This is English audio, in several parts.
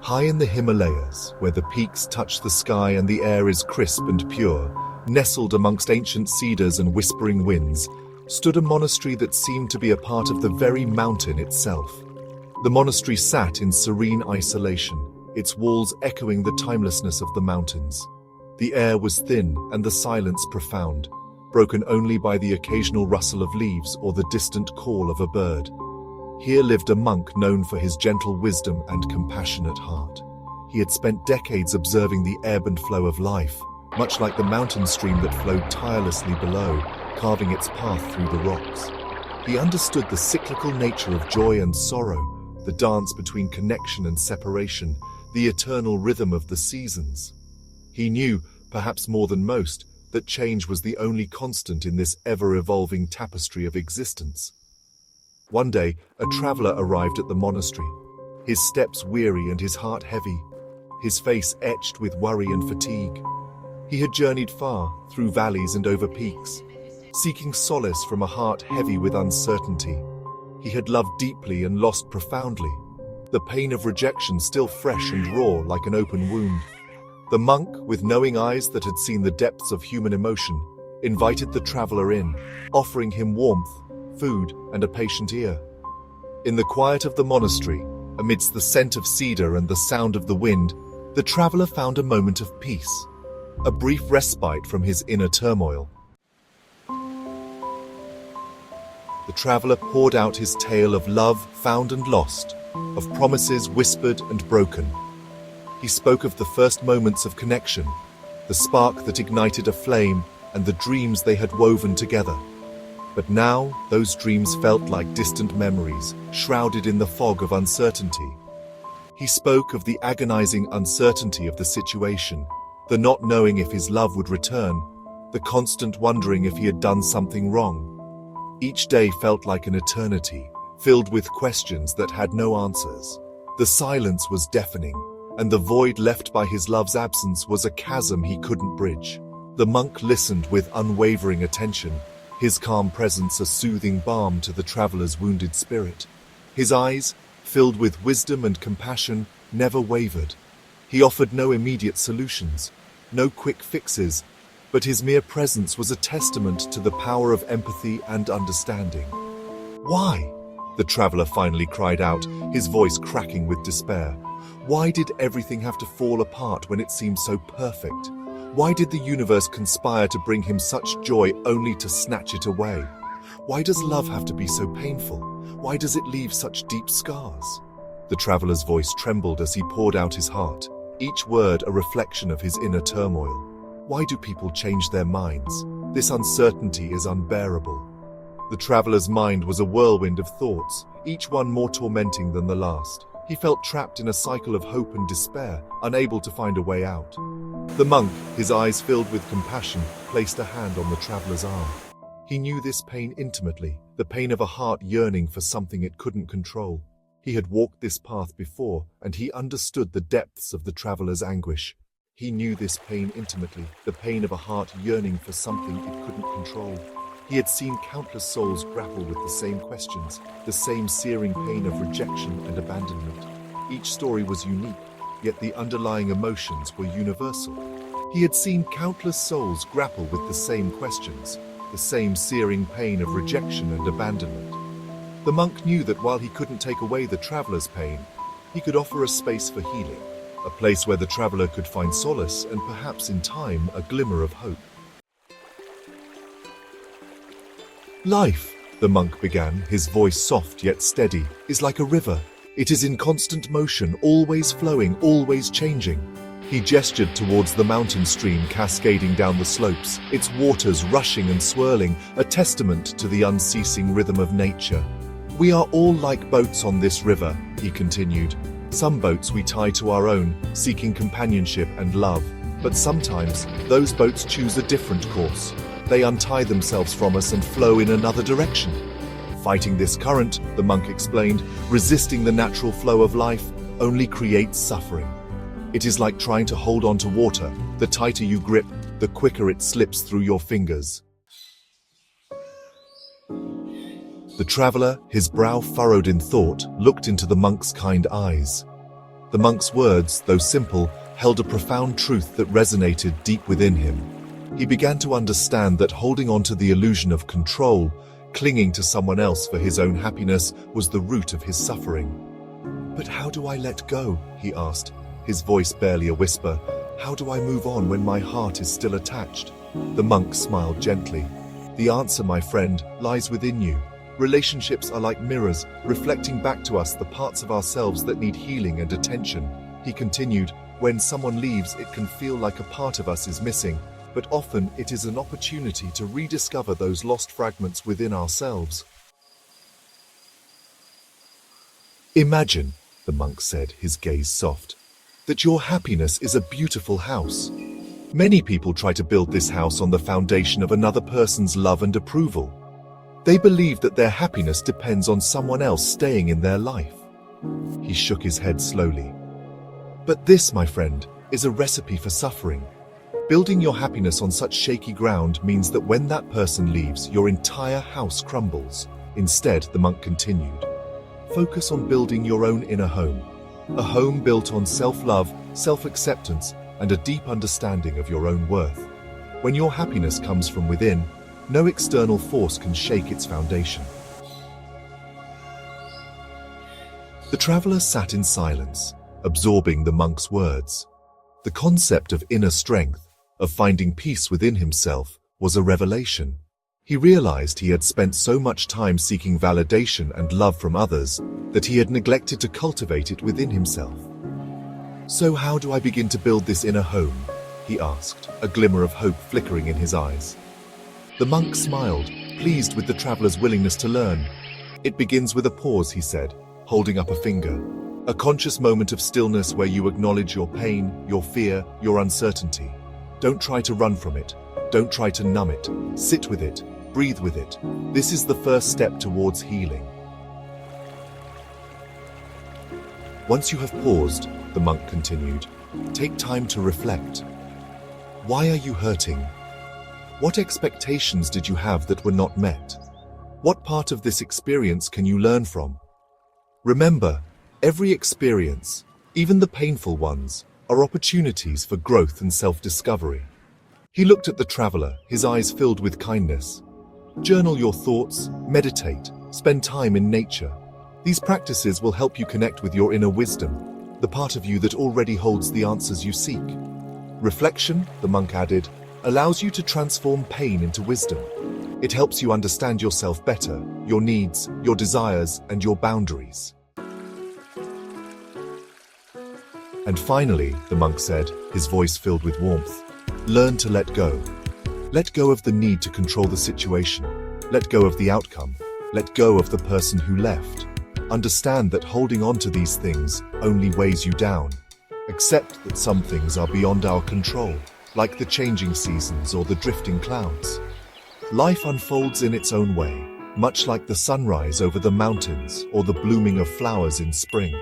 High in the Himalayas, where the peaks touch the sky and the air is crisp and pure, nestled amongst ancient cedars and whispering winds, stood a monastery that seemed to be a part of the very mountain itself. The monastery sat in serene isolation, its walls echoing the timelessness of the mountains. The air was thin and the silence profound, broken only by the occasional rustle of leaves or the distant call of a bird. Here lived a monk known for his gentle wisdom and compassionate heart. He had spent decades observing the ebb and flow of life, much like the mountain stream that flowed tirelessly below, carving its path through the rocks. He understood the cyclical nature of joy and sorrow, the dance between connection and separation, the eternal rhythm of the seasons. He knew, perhaps more than most, that change was the only constant in this ever-evolving tapestry of existence. One day, a traveler arrived at the monastery, his steps weary and his heart heavy, his face etched with worry and fatigue. He had journeyed far, through valleys and over peaks, seeking solace from a heart heavy with uncertainty. He had loved deeply and lost profoundly, the pain of rejection still fresh and raw like an open wound. The monk, with knowing eyes that had seen the depths of human emotion, invited the traveler in, offering him warmth, food, and a patient ear. In the quiet of the monastery, amidst the scent of cedar and the sound of the wind, the traveler found a moment of peace, a brief respite from his inner turmoil. The traveler poured out his tale of love found and lost, of promises whispered and broken. He spoke of the first moments of connection, the spark that ignited a flame, and the dreams they had woven together. But now, those dreams felt like distant memories, shrouded in the fog of uncertainty. He spoke of the agonizing uncertainty of the situation, the not knowing if his love would return, the constant wondering if he had done something wrong. Each day felt like an eternity, filled with questions that had no answers. The silence was deafening, and the void left by his love's absence was a chasm he couldn't bridge. The monk listened with unwavering attention, his calm presence a soothing balm to the traveler's wounded spirit. His eyes, filled with wisdom and compassion, never wavered. He offered no immediate solutions, no quick fixes, but his mere presence was a testament to the power of empathy and understanding. "Why?" the traveler finally cried out, his voice cracking with despair. "Why did everything have to fall apart when it seemed so perfect? Why did the universe conspire to bring him such joy only to snatch it away? Why does love have to be so painful? Why does it leave such deep scars?" The traveler's voice trembled as he poured out his heart, each word a reflection of his inner turmoil. Why do people change their minds? This uncertainty is unbearable. The traveler's mind was a whirlwind of thoughts, each one more tormenting than the last. He felt trapped in a cycle of hope and despair, unable to find a way out. The monk, his eyes filled with compassion, placed a hand on the traveler's arm. He knew this pain intimately, the pain of a heart yearning for something it couldn't control. He had walked this path before, and he understood the depths of the traveler's anguish. He knew this pain intimately, the pain of a heart yearning for something it couldn't control. He had seen countless souls grapple with the same questions, the same searing pain of rejection and abandonment. Each story was unique, yet the underlying emotions were universal. He had seen countless souls grapple with the same questions, the same searing pain of rejection and abandonment. The monk knew that while he couldn't take away the traveler's pain, he could offer a space for healing, a place where the traveler could find solace and perhaps in time a glimmer of hope. "Life," the monk began, his voice soft yet steady, "is like a river. It is in constant motion, always flowing, always changing." He gestured towards the mountain stream cascading down the slopes, its waters rushing and swirling, a testament to the unceasing rhythm of nature. "We are all like boats on this river," he continued. "Some boats we tie to our own, seeking companionship and love. But sometimes, those boats choose a different course. They untie themselves from us and flow in another direction. Fighting this current," the monk explained, "resisting the natural flow of life, only creates suffering. It is like trying to hold on to water. The tighter you grip, the quicker it slips through your fingers." The traveler, his brow furrowed in thought, looked into the monk's kind eyes. The monk's words, though simple, held a profound truth that resonated deep within him. He began to understand that holding on to the illusion of control, clinging to someone else for his own happiness, was the root of his suffering. "But how do I let go?" he asked, his voice barely a whisper. "How do I move on when my heart is still attached?" The monk smiled gently. "The answer, my friend, lies within you. Relationships are like mirrors, reflecting back to us the parts of ourselves that need healing and attention." He continued, "When someone leaves, it can feel like a part of us is missing, but often it is an opportunity to rediscover those lost fragments within ourselves." "Imagine," the monk said, his gaze soft, "that your happiness is a beautiful house. Many people try to build this house on the foundation of another person's love and approval. They believe that their happiness depends on someone else staying in their life." He shook his head slowly. "But this, my friend, is a recipe for suffering. Building your happiness on such shaky ground means that when that person leaves, your entire house crumbles." Instead, the monk continued, "Focus on building your own inner home, a home built on self-love, self-acceptance, and a deep understanding of your own worth. When your happiness comes from within, no external force can shake its foundation." The traveler sat in silence, absorbing the monk's words. The concept of inner strength, of finding peace within himself, was a revelation. He realized he had spent so much time seeking validation and love from others that he had neglected to cultivate it within himself. "So how do I begin to build this inner home?" he asked, a glimmer of hope flickering in his eyes. The monk smiled, pleased with the traveler's willingness to learn. "It begins with a pause," he said, holding up a finger. "A conscious moment of stillness where you acknowledge your pain, your fear, your uncertainty. Don't try to run from it. Don't try to numb it. Sit with it. Breathe with it. This is the first step towards healing." "Once you have paused," the monk continued, "take time to reflect. Why are you hurting? What expectations did you have that were not met? What part of this experience can you learn from? Remember, every experience, even the painful ones, are opportunities for growth and self-discovery." He looked at the traveler, his eyes filled with kindness. "Journal your thoughts, meditate, spend time in nature. These practices will help you connect with your inner wisdom, the part of you that already holds the answers you seek. Reflection," the monk added, "allows you to transform pain into wisdom. It helps you understand yourself better, your needs, your desires, and your boundaries." "And finally," the monk said, his voice filled with warmth, "learn to let go. Let go of the need to control the situation. Let go of the outcome. Let go of the person who left. Understand that holding on to these things only weighs you down. Accept that some things are beyond our control, like the changing seasons or the drifting clouds. Life unfolds in its own way, much like the sunrise over the mountains or the blooming of flowers in spring."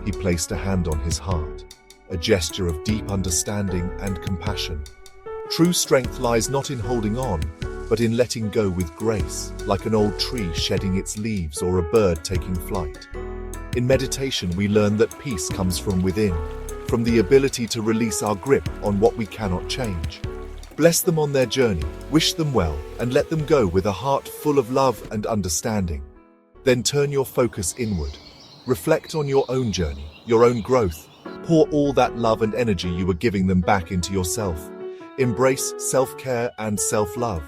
He placed a hand on his heart, a gesture of deep understanding and compassion. "True strength lies not in holding on, but in letting go with grace, like an old tree shedding its leaves or a bird taking flight." In meditation, we learn that peace comes from within, from the ability to release our grip on what we cannot change. Bless them on their journey, wish them well, and let them go with a heart full of love and understanding. Then turn your focus inward. Reflect on your own journey, your own growth. Pour all that love and energy you were giving them back into yourself. Embrace self-care and self-love.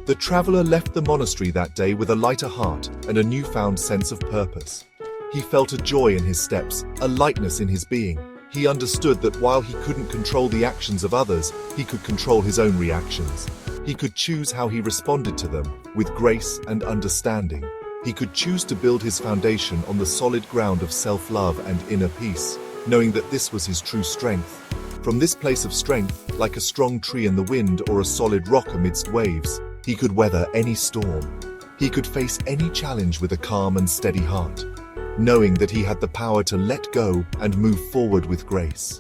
The traveler left the monastery that day with a lighter heart and a newfound sense of purpose. He felt a joy in his steps, a lightness in his being. He understood that while he couldn't control the actions of others, he could control his own reactions. He could choose how he responded to them, with grace and understanding. He could choose to build his foundation on the solid ground of self-love and inner peace, knowing that this was his true strength. From this place of strength, like a strong tree in the wind or a solid rock amidst waves, he could weather any storm. He could face any challenge with a calm and steady heart, knowing that he had the power to let go and move forward with grace.